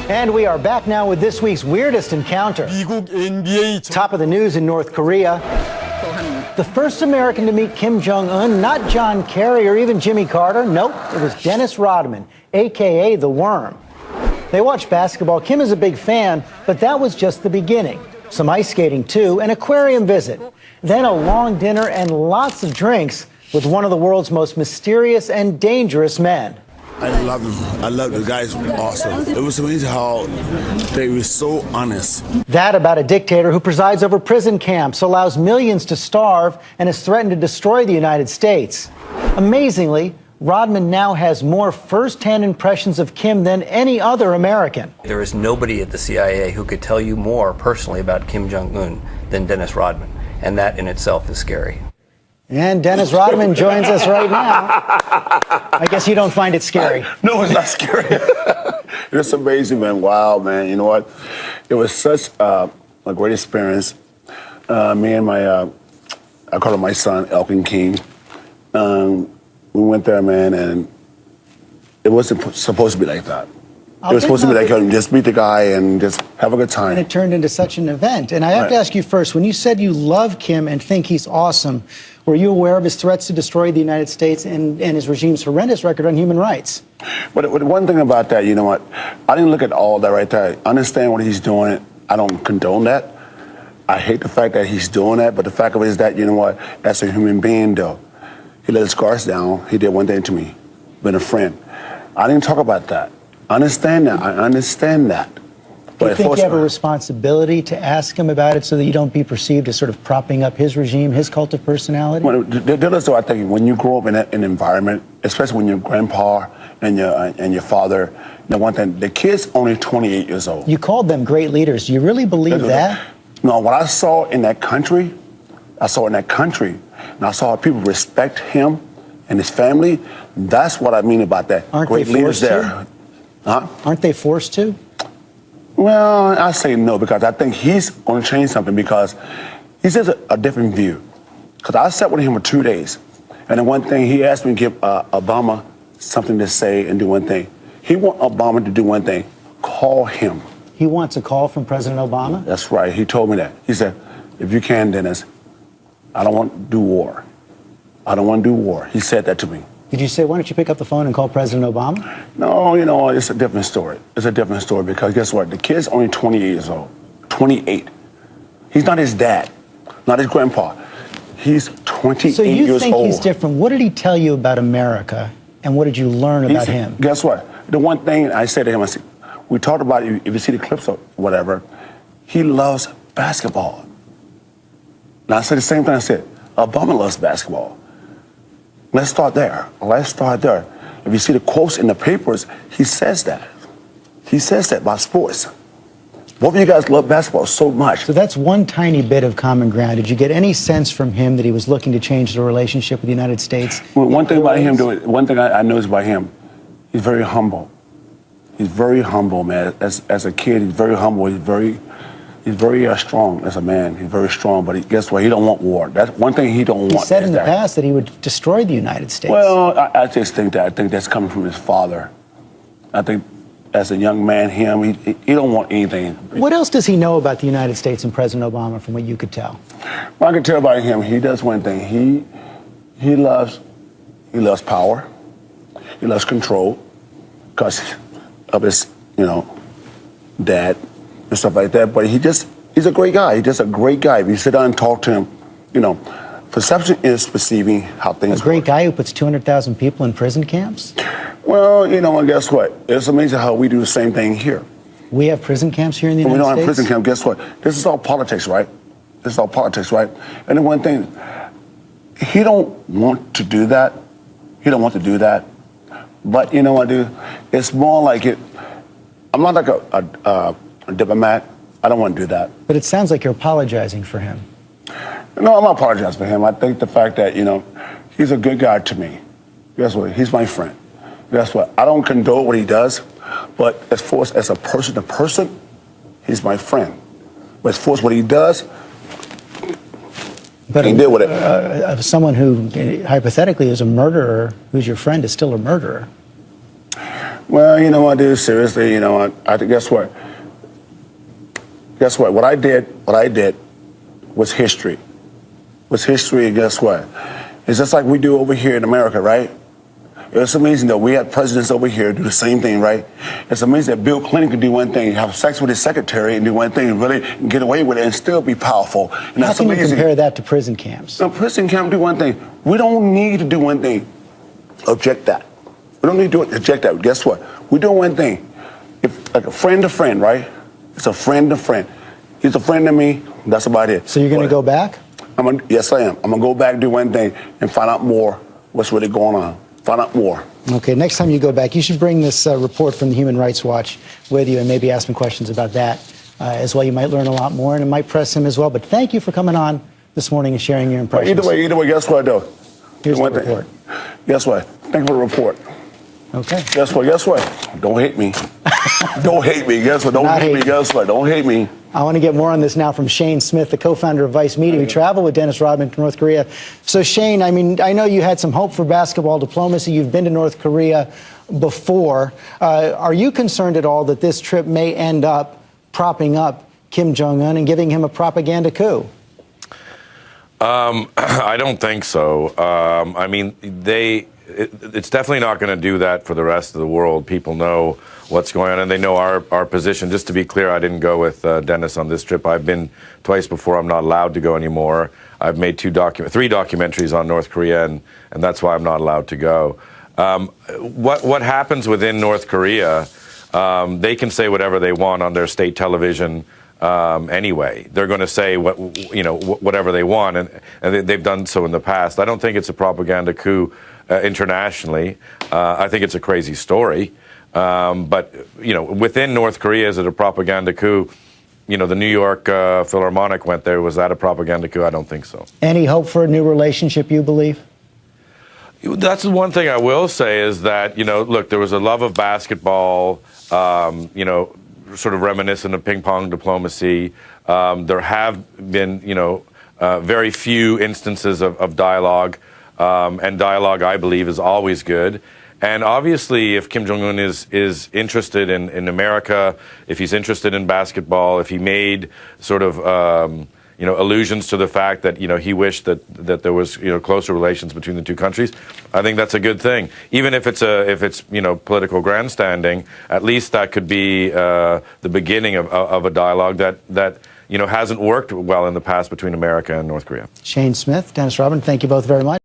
And we are back now with this week's weirdest encounter. 미국 NBA Top of the news in North Korea. The first American to meet Kim Jong-un, not John Kerry or even Jimmy Carter. Nope, it was Dennis Rodman, a.k.a. The Worm. They watch basketball. Kim is a big fan, but that was just the beginning. Some ice skating, too, an aquarium visit. Then a long dinner and lots of drinks with one of the world's most mysterious and dangerous men. I love him. I love the guys. Awesome. It was amazing how they were so honest. That about a dictator who presides over prison camps, allows millions to starve, and has threatened to destroy the United States. Amazingly, Rodman now has more first-hand impressions of Kim than any other American. There is nobody at the CIA who could tell you more personally about Kim Jong-un than Dennis Rodman, and that in itself is scary. And Dennis Rodman joins us right now. I guess you don't find it scary. No, it's not scary. It's amazing, man. Wow, man. You know what? It was such a great experience. Me and my, I call him my son, Elkin King. We went there, man, and it wasn't supposed to be like that. It was supposed to be like, just meet the guy and just have a good time. And it turned into such an event. And I have to ask you first, when you said you love Kim and think he's awesome, were you aware of his threats to destroy the United States and his regime's horrendous record on human rights? But one thing about that, you know what? I didn't look at all that right there. I understand what he's doing. I don't condone that. I hate the fact that he's doing that. But the fact of it is that, you know what? As a human being, though, he let his guards down. He did one thing to me, been a friend. I didn't talk about that. I understand that. I understand that. Do you think you have a responsibility to ask him about it so that you don't be perceived as sort of propping up his regime, his cult of personality? Well, I think when you grow up in an environment, especially when your grandpa and your father, you know, one thing, the kid's only 28 years old. You called them great leaders. Do you really believe that? No, what I saw in that country, and I saw how people respect him and his family. That's what I mean about that. Aren't great they leaders forced there. to? Huh? Aren't they forced to? Well, I say no, because I think he's going to change something, because he says a different view. Because I sat with him for 2 days, and the one thing he asked me to give Obama something to say and do one thing. He wants Obama to do one thing: call him. He wants a call from President Obama? That's right. He told me that. He said, if you can, Dennis, I don't want to do war. I don't want to do war. He said that to me. Did you say, why don't you pick up the phone and call President Obama? No, you know, it's a different story. It's a different story, because guess what? The kid's only 28 years old. 28. He's not his dad, not his grandpa. He's 28 years old. So you think he's different. What did he tell you about America, and what did you learn about him? Guess what? The one thing I said to him, I said, we talked about, if you see the clips or whatever, he loves basketball. And I said the same thing. I said, Obama loves basketball. Let's start there. Let's start there. If you see the quotes in the papers, he says that. He says that about sports. Both of you guys love basketball so much. So that's one tiny bit of common ground. Did you get any sense from him that he was looking to change the relationship with the United States? Well, one thing about him, one thing I noticed about him, he's very humble. He's very humble, man. As a kid, he's very humble. He's very strong as a man. He's very strong, but guess what? He don't want war. That's one thing he don't want. He said in the past that he would destroy the United States. Well, I just think that's coming from his father. I think as a young man, he don't want anything. What else does he know about the United States and President Obama, from what you could tell? Well, I can tell about him. He does one thing. He loves power. He loves control, because of his, dad and stuff like that. But he's a great guy. He's just a great guy. If you sit down and talk to him, perception is perceiving how things A great work. guy who puts 200,000 people in prison camps? Well, and guess what? It's amazing how we do the same thing here. We have prison camps here in the United We States? don't have prison camp. Guess what? This is all politics, right? This is all politics, right? And the one thing, he don't want to do that. He don't want to do that. But you know what, dude? It's more like it. I'm not like a diplomat. I don't want to do that. But it sounds like you're apologizing for him. No, I'm not apologizing for him. I think the fact that, he's a good guy to me. Guess what? He's my friend. Guess what? I don't condone what he does, but as far as a person to person, he's my friend. But as far as what he does, but he deal with it. Someone who hypothetically is a murderer, who's your friend, is still a murderer. Well, you know what, dude, seriously, you know what, guess what? Guess what? What I did was history. Was history, and guess what? It's just like we do over here in America, right? It's amazing that we have presidents over here do the same thing, right? It's amazing that Bill Clinton could do one thing, have sex with his secretary and do one thing and really get away with it and still be powerful. And How that's can amazing. you compare that to prison camps? No, prison camp do one thing. We don't need to do one thing. Object that. We don't need to do it. Object that. Guess what? We do one thing. If like a friend to friend, right? It's a friend to friend. He's a friend to me. That's about it. So you're going to go back? Yes, I am. I'm going to go back, do one thing, and find out more what's really going on. Find out more. Okay, next time you go back, you should bring this report from the Human Rights Watch with you and maybe ask him questions about that as well. You might learn a lot more, and it might press him as well. But thank you for coming on this morning and sharing your impressions. Well, either way, guess what, though? Here's the report. Guess what? Thank you for the report. Okay. Guess what? Don't hate me. Don't hate me. Guess what? Don't hate me. Guess what? Don't hate me. I want to get more on this now from Shane Smith, the co-founder of Vice Media, who traveled with Dennis Rodman to North Korea. So, Shane, I mean, I know you had some hope for basketball diplomacy. You've been to North Korea before. Are you concerned at all that this trip may end up propping up Kim Jong-un and giving him a propaganda coup? I don't think so. I mean, it's definitely not going to do that for the rest of the world. People know what's going on, and they know our position. Just to be clear, I didn't go with Dennis on this trip. I've been twice before. I'm not allowed to go anymore. I've made three documentaries on North Korea, and that's why I'm not allowed to go. What happens within North Korea, they can say whatever they want on their state television. Anyway, they're going to say whatever they want, and they've done so in the past. I don't think it's a propaganda coup internationally. I think it's a crazy story. But within North Korea, is it a propaganda coup? The New York Philharmonic went there. Was that a propaganda coup? I don't think so. Any hope for a new relationship, you believe? That's the one thing I will say is that, look, there was a love of basketball, sort of reminiscent of ping pong diplomacy. There have been, very few instances of dialogue, and dialogue, I believe, is always good. And obviously, if Kim Jong-un is interested in America, if he's interested in basketball, if he made sort of allusions to the fact that he wished that there was closer relations between the two countries, I think that's a good thing. Even if it's political grandstanding, at least that could be the beginning of a dialogue that hasn't worked well in the past between America and North Korea. Shane Smith, Dennis Rodman, thank you both very much.